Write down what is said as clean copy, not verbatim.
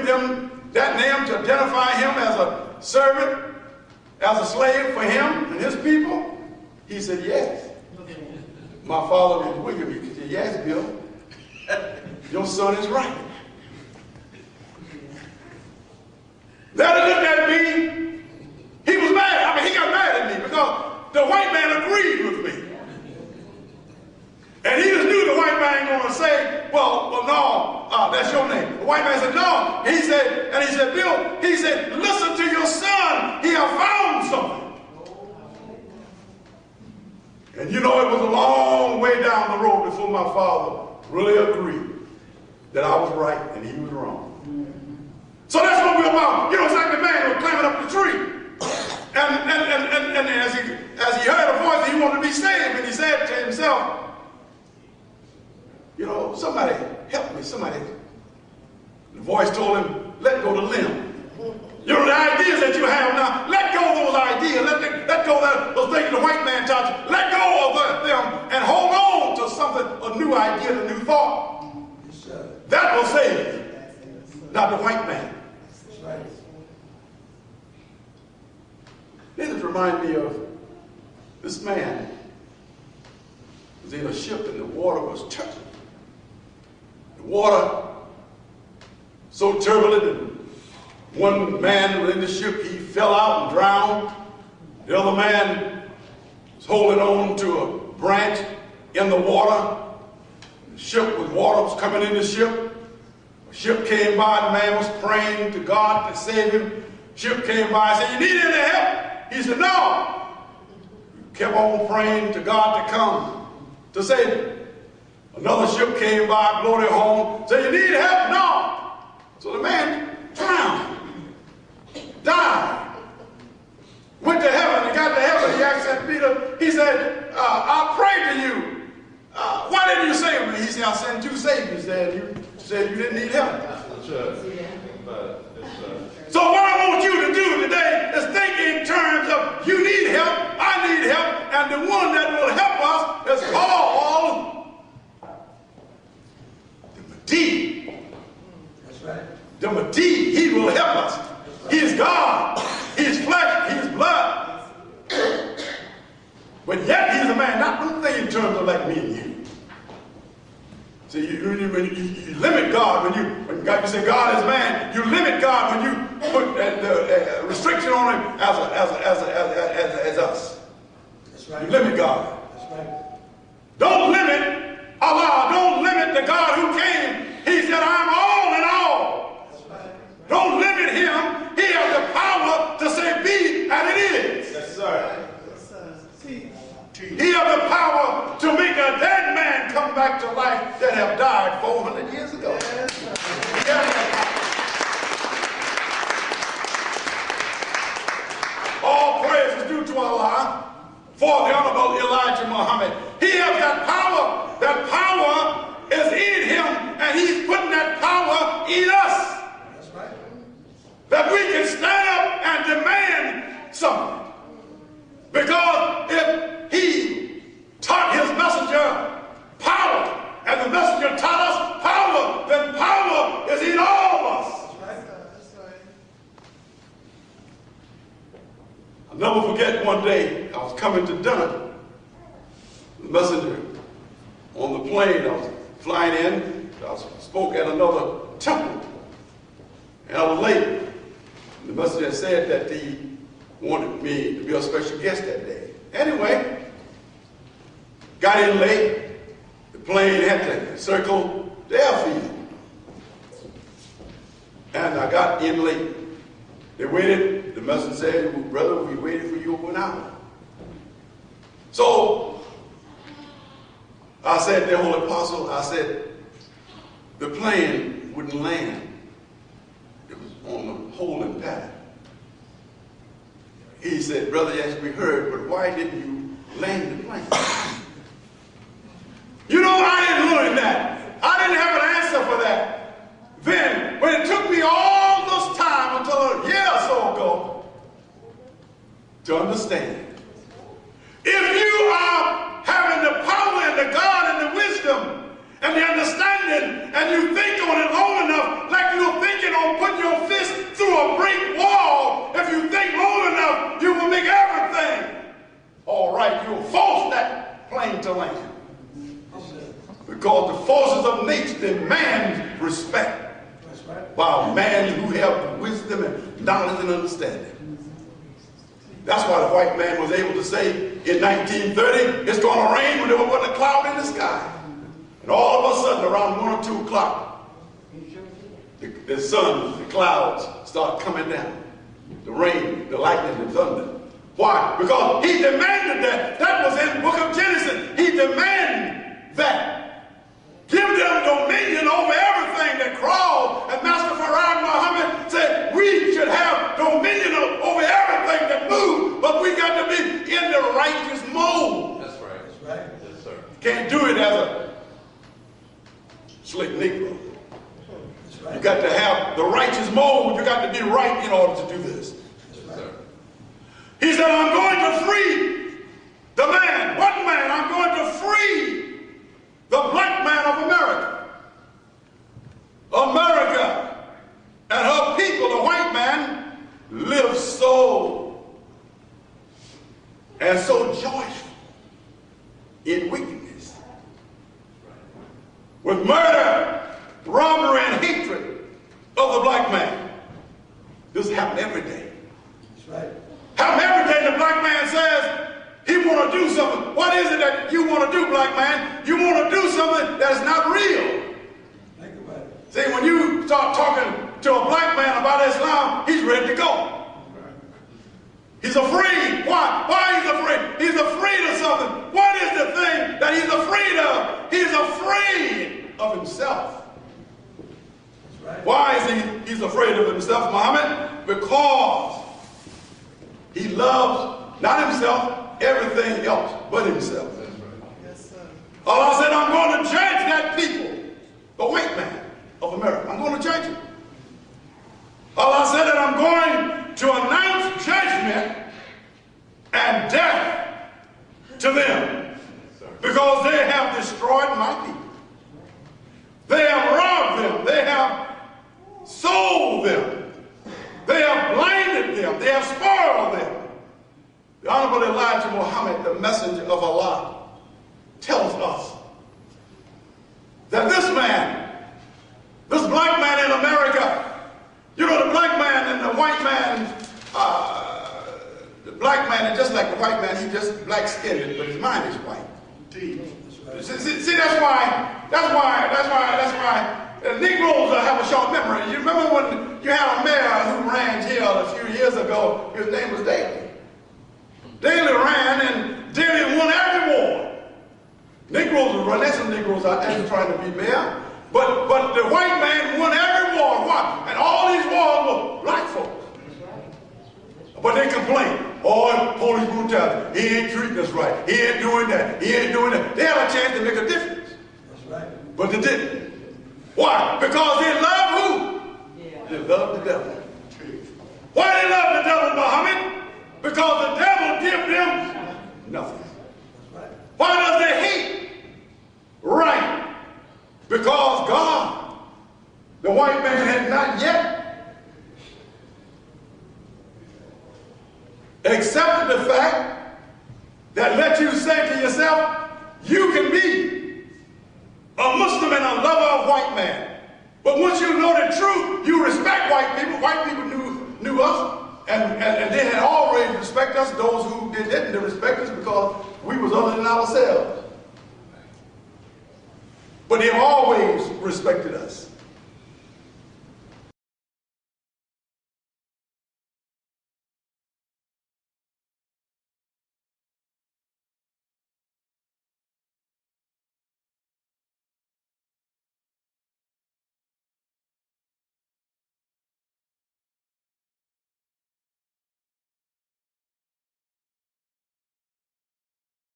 give them that name to identify him as a servant, as a slave for him and his people? He said, yes. My father was with him. He said, yes, Bill. Your son is right. Then he looked at me. He was mad. I mean, he got mad at me because the white man agreed with me. And he just knew the white man going to say, well, no, that's your name. The white man said, no. He said, Bill, he said, listen to your son. He have found something. And you know, it was a long way down the road before my father really agreed that I was right and he was wrong. So that's what we're about. You know, it's like the man who was climbing up the tree. And as he heard a voice, he wanted to be saved. And he said to himself, you know, somebody help me. Somebody. The voice told him, let go the limb. You know, the ideas that you have now, let go of those ideas. Let go of those things the white man taught you. Let go of them and hold on to something, a new idea, a new thought. That will save you, not the white man. Then it reminded me of this man was in a ship and the water was turbulent. The water so turbulent, and one man was in the ship, he fell out and drowned. The other man was holding on to a branch in the water. The ship with water was coming in the ship. A ship came by, the man was praying to God to save him. Ship came by and said, you need any help? He said, no. He kept on praying to God to come to save him. Another ship came by, blew their horn, said, you need help? No. So the man drowned, died, went to heaven. He got to heaven. He asked St. Peter, he said, I prayed to you. Why didn't you save me? He said, I sent two saviors there, and you said you didn't need help. That's right. So what I want you to do today is think in terms of you need help, I need help, and the one that will help us is called the Madi. That's right. The Madi, he will help us. He is God. He is flesh. He is blood. But yet he is a man. Not one thing in terms of like me and you. See, you limit God when God, you say God is man. You limit God when you put the restriction on him as us. That's right. You limit God. That's right. Don't limit Allah. Don't limit the God who came. He said, I'm all in all. That's right. Don't limit him. He has the power to say be and it is. That's right. He has the power to make a dead man come back to life that have died 400 years ago. All praise is due to Allah for the Honorable Elijah Muhammad. He has that power. That power is in him, and he's putting that power in us. That's right. That we can stand up and demand something. Because if he taught his messenger power, and the messenger taught us power, then power is in all of us. That's right. That's right. I'll never forget one day I was coming to dinner. The messenger on the plane, I was flying in, I spoke at another temple, and I was late. The messenger said that he wanted me to be a special guest that day. Anyway, got in late. The plane had to circle the airfield. And I got in late. They waited. The messenger said, well, brother, we waited for you over an hour. So I said, the Holy Apostle, I said, the plane wouldn't land. It was on the holding pattern. He said, brother, yes, we heard, but why didn't you land the plane? You know, I didn't learn that. I didn't have an answer for that. Then, when it took me all this time until a year or so ago to understand, if you are having the power and the God and the wisdom and the understanding, and you think on it long enough, like you're thinking on putting land. Because the forces of nature demand respect by a man who have wisdom and knowledge and understanding. That's why the white man was able to say in 1930, it's going to rain when there wasn't a cloud in the sky. And all of a sudden, around 1 or 2 o'clock, the sun, the clouds start coming down. The rain, the lightning, the thunder. Why? Because he demanded that. That was in the book of Genesis. He demanded that. Give them dominion over everything that crawls. And Master Farad Muhammad said we should have dominion over everything that moves, but we got to be in the righteous mode. That's right. That's right. Yes, sir. Can't do it as a slick Negro. You got to have the righteous mode. You got to be right in order to do this. Yes, sir. He said, I'm going to free the man. What man? I'm going to free the black man of America. America and her people, the white man, live so and so joyful in wickedness. With murder, robbery, and hatred of the black man. This happens every day. That's right. Happens every day. The black man says he want to do something. What is it that you want to do, black man? You want to do something that's not real. Think about it. See, when you start talking to a black man about Islam, he's ready to go. He's afraid. Why? Why he's afraid? He's afraid of something. What is the thing that he's afraid of? He's afraid of himself. That's right. Why is he's afraid of himself, Muhammad? Because he loves not himself, everything else but himself. Yes, sir. Allah said, I'm going to judge that people, the white man of America. I'm going to judge him. Allah said that I'm going to announce judgment and death to them because they have destroyed my people. They have robbed them. They have sold them. They have blinded them. They have spoiled them. The Honorable Elijah Muhammad, the messenger of Allah, tells us that this man, this black man in America, you know, the black man and the white man, the black man is just like the white man, he's just black-skinned, but his mind is white. See, that's why Negroes have a short memory. You remember when you had a mayor who ran jail a few years ago, his name was Daley. Daley ran and Daley won every war. Negroes were running, there's some Negroes out there trying to be mayor, but the white man won every war. Why? And all these wars were black folks. But they complain, oh, police brutality, he ain't treating us right, he ain't doing that, he ain't doing that. They had a chance to make a difference. That's right. But they didn't. Why? Because they love who? Yeah. They love the devil. Why they love the devil, Muhammad? Because the devil gives them nothing. That's right. Why does they hate? Right. Because God, the white man, had not yet accepted the fact that let you say to yourself, you can be a Muslim and a lover of white man. But once you know the truth, you respect white people. White people knew us, and they had already respected us. Those who didn't respect us because we was other than ourselves. But they have always respected us.